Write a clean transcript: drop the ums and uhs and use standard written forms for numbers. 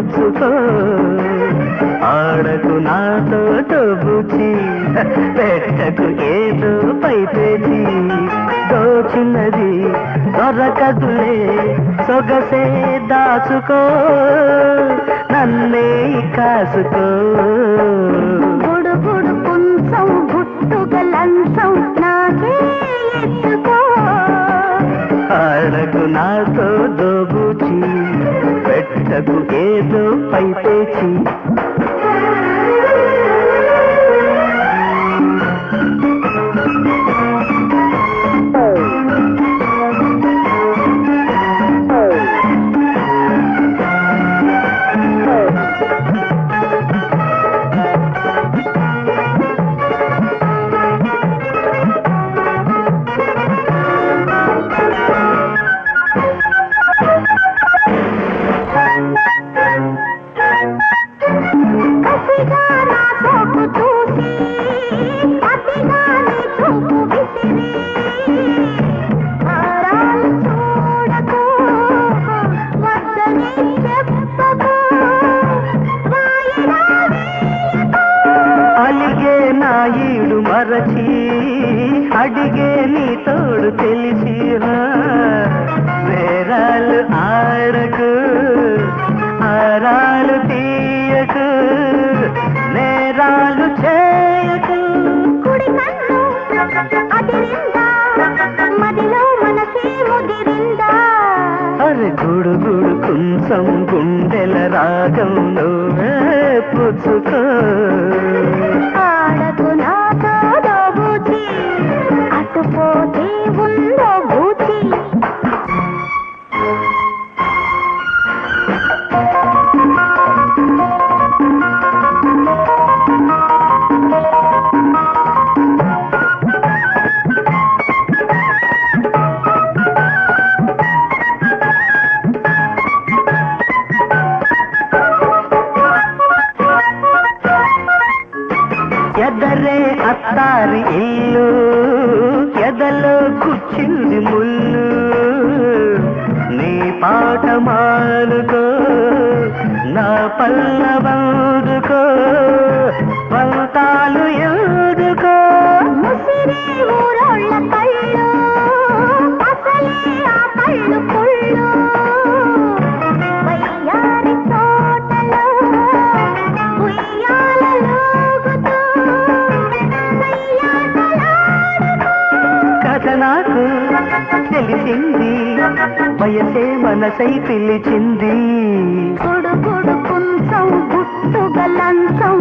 పుచ్చుకో ఆడకు నాతో తోబుచి పెట్టకు ఏదో పైపేచి దోచినది దొరకదులే సొగసే దాచుకో నన్నే కాసుకో బుడుబుడు కుంసం గుట్టుగలంసం నాకే ఎత్తుకో ఆడకు నాతో దోబుచి పెట్టకు ఏదో పైపేచి అలిగే నాయుడు మరచి అడిగే నీ తోడు తెలిసి వేరాలు ఆడకు ఆరాలు తీయకు నేరాలు చేయకు కుడి కన్ను అదిరిందా మదిలో మనసే ముదిరిందా అరే గుడు గుడు కుంసం గుండెల రాగం నువ్వే పుచ్చుకో ఆడకు నాతో దోబూచి అటుపోతే ఉందో బూచి ఎదరే అత్తారి ఇల్లు ఎదలో కూర్చుంది ముళ్ళు నీ పాట మానుకో నా పల్లవందుకో పంతాలు ఎందుకో ముసిరి ఊరోళ్ళ కళ్ళు అసలే ఆ కళ్ళు కుళ్ళు వయ్యారి తోటలో ఉయ్యాలలోగుతూ కథ నాకు తెలిసింది వయసే మనసై పిలిచింది గుడు గుడు కుంసం గుట్టుగలంసం